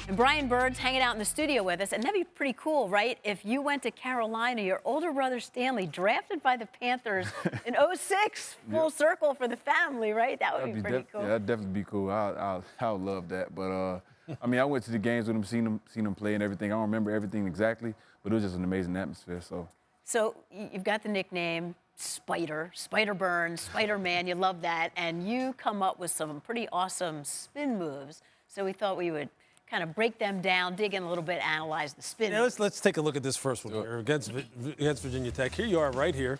And Brian Bird's hanging out in the studio with us, and that'd be pretty cool, right? If you went to Carolina, your older brother Stanley, drafted by the Panthers in '06, full circle for the family, right? That would be pretty cool. Yeah, that'd definitely be cool. I would love that. But I mean, I went to the games with him, seen him play and everything. I don't remember everything exactly, but it was just an amazing atmosphere. So you've got the nickname Spider Burns, Spider-Man. You love that, and you come up with some pretty awesome spin moves. So we thought we would kind of break them down, dig in a little bit, analyze the spin. Yeah, let's take a look at this first one here against Virginia Tech. Here you are, right here.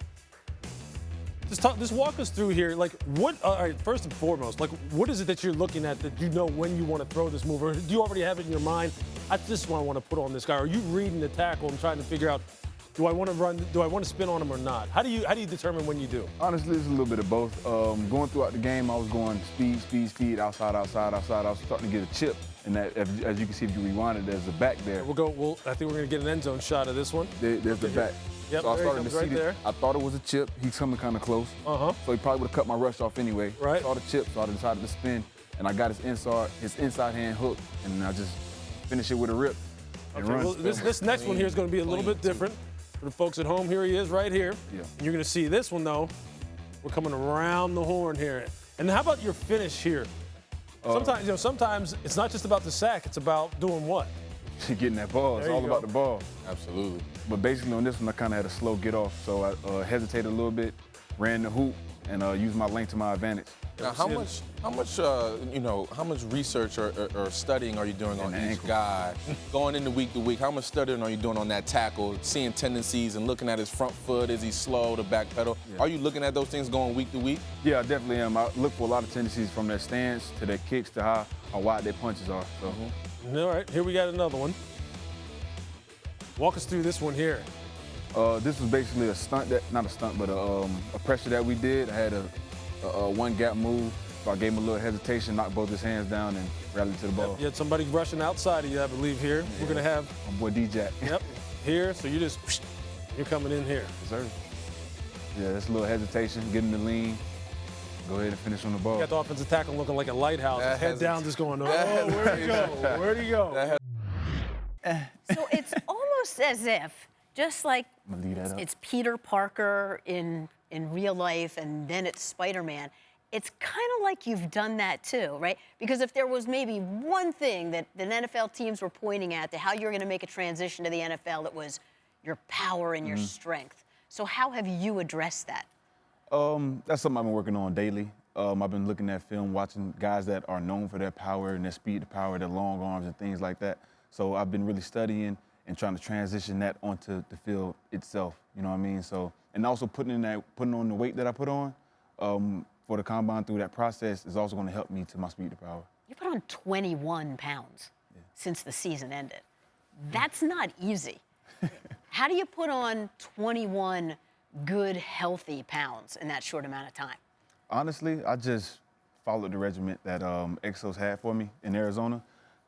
Just walk us through here. Like, what? All right, first and foremost, like, what is it that you're looking at that you know when you want to throw this move, or do you already have it in your mind? I just want to put on this guy. Are you reading the tackle and trying to figure out, do I want to run? Do I want to spin on him or not? How do you determine when you do? Honestly, it's a little bit of both. Going throughout the game, I was going speed, outside. I was starting to get a chip. And that, as you can see, if you rewind it, there's a back there. I think we're going to get an end zone shot of this one. There's the back. Yep, so I started to see right there. I thought it was a chip. He's coming kind of close. So he probably would have cut my rush off anyway. Right. I saw the chip, so I decided to spin, and I got his inside hand hook, and I just finished it with a rip and run. Well, this next one here is going to be a little bit different. For the folks at home, here he is right here. Yeah. You're going to see this one, though. We're coming around the horn here. And how about your finish here? Sometimes it's not just about the sack. It's about doing what? Getting that ball. It's all about the ball. Absolutely. But basically on this one, I kind of had a slow get off, so I hesitated a little bit, ran the hoop, and used my length to my advantage. Now, how much research or studying are you doing on each guy going into week to week? How much studying are you doing on that tackle, seeing tendencies and looking at his front foot? Is he slow to back pedal? Yeah. Are you looking at those things going week to week? Yeah, I definitely am. I look for a lot of tendencies from their stance to their kicks to how wide their punches are. So. All right, here we got another one. Walk us through this one here. This was basically a stunt, not a stunt, but a pressure that we did. I had a one gap move, so I gave him a little hesitation, knocked both his hands down, and rallied to the ball. You had somebody rushing outside of you, I believe, here. Yeah. We're going to have my boy D-Jack. Yep, here, so you're coming in here. Yes, sir. Yeah, that's a little hesitation, getting the lean. Go ahead and finish on the ball. You got the offensive tackle looking like a lighthouse, head down, just going, oh, where'd he go? Where'd he go? So it's almost as if, just like it's Peter Parker in real life and then it's Spider-Man, it's kind of like you've done that too, right? Because if there was maybe one thing that the NFL teams were pointing at to how you're going to make a transition to the NFL, it was your power and your strength. So how have you addressed that? That's something I've been working on daily. I've been looking at film, watching guys that are known for their power and their speed to power, their long arms and things like that. So I've been really studying and trying to transition that onto the field itself. You know what I mean? So, and also putting on the weight that I put on for the combine through that process is also going to help me to my speed to power. You put on 21 pounds since the season ended. That's not easy. How do you put on 21 good, healthy pounds in that short amount of time? Honestly, I just followed the regimen that Exos had for me in Arizona.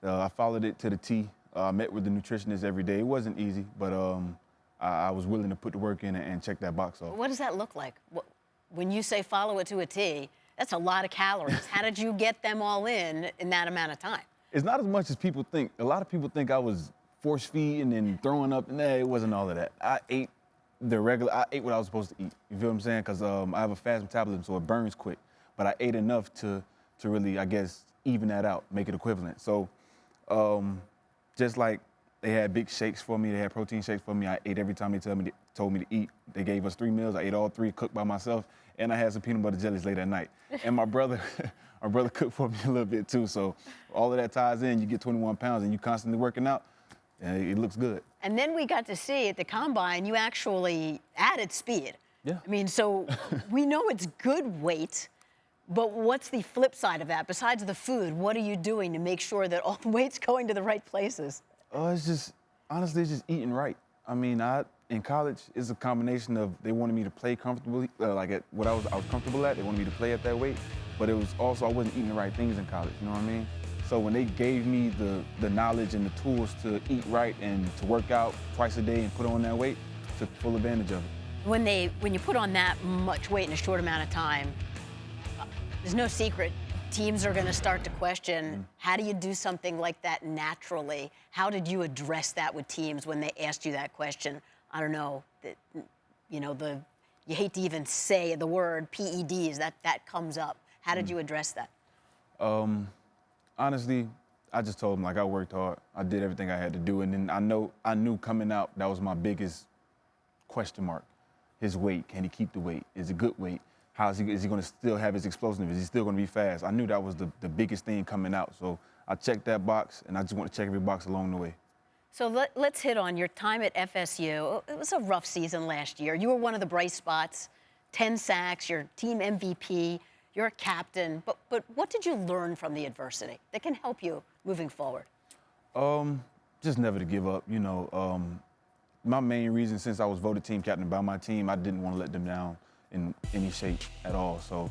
I followed it to the T. I met with the nutritionist every day. It wasn't easy, but I was willing to put the work in and check that box off. What does that look like? When you say follow it to a T, that's a lot of calories. How did you get them all in that amount of time? It's not as much as people think. A lot of people think I was force-feeding and throwing up. Nah, it wasn't all of that. I ate what I was supposed to eat. You feel what I'm saying? Because I have a fast metabolism, so it burns quick. But I ate enough to really, I guess, even that out, make it equivalent. So just like they had big shakes for me, they had protein shakes for me, I ate every time they told me to eat. They gave us 3 meals. I ate all 3, cooked by myself, and I had some peanut butter jellies late at night. And my brother cooked for me a little bit too. So all of that ties in. You get 21 pounds and you constantly working out, and it looks good. And then we got to see at the combine, you actually added speed. Yeah. I mean, so we know it's good weight, but what's the flip side of that? Besides the food, what are you doing to make sure that all the weight's going to the right places? It's just eating right. I mean, in college, it's a combination of they wanted me to play comfortably, like at what I was comfortable at. They wanted me to play at that weight, but it was also I wasn't eating the right things in college. You know what I mean? So when they gave me the knowledge and the tools to eat right and to work out twice a day and put on that weight, I took full advantage of it. When you put on that much weight in a short amount of time, there's no secret. teams are going to start to question, how do you do something like that naturally? How did you address that with teams when they asked you that question? I don't know, you hate to even say the word PEDs, that comes up. How did you address that? Honestly, I just told him, like, I worked hard. I did everything I had to do. And then I knew coming out, that was my biggest question mark. His weight, can he keep the weight? Is it good weight? Is he going to still have his explosiveness? Is he still going to be fast? I knew that was the biggest thing coming out. So I checked that box, and I just want to check every box along the way. So let's hit on your time at FSU. It was a rough season last year. You were one of the bright spots, 10 sacks, you're team MVP, you're a captain. But what did you learn from the adversity that can help you moving forward? Just never to give up. My main reason, since I was voted team captain by my team, I didn't want to let them down in any shape at all. So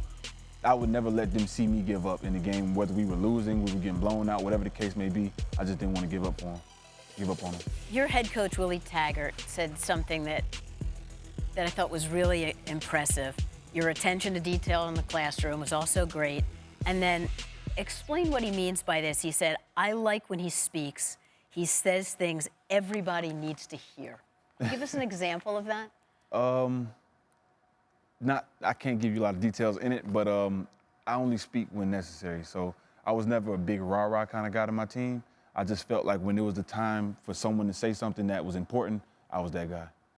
I would never let them see me give up in the game, whether we were losing, we were getting blown out, whatever the case may be. I just didn't want to give up on them. Your head coach, Willie Taggart, said something that I thought was really impressive. Your attention to detail in the classroom was also great. And then explain what he means by this. He said, I like when he speaks. He says things everybody needs to hear. Give us an example of that. I can't give you a lot of details in it, but I only speak when necessary. So I was never a big rah-rah kind of guy to my team. I just felt like when it was the time for someone to say something that was important, I was that guy.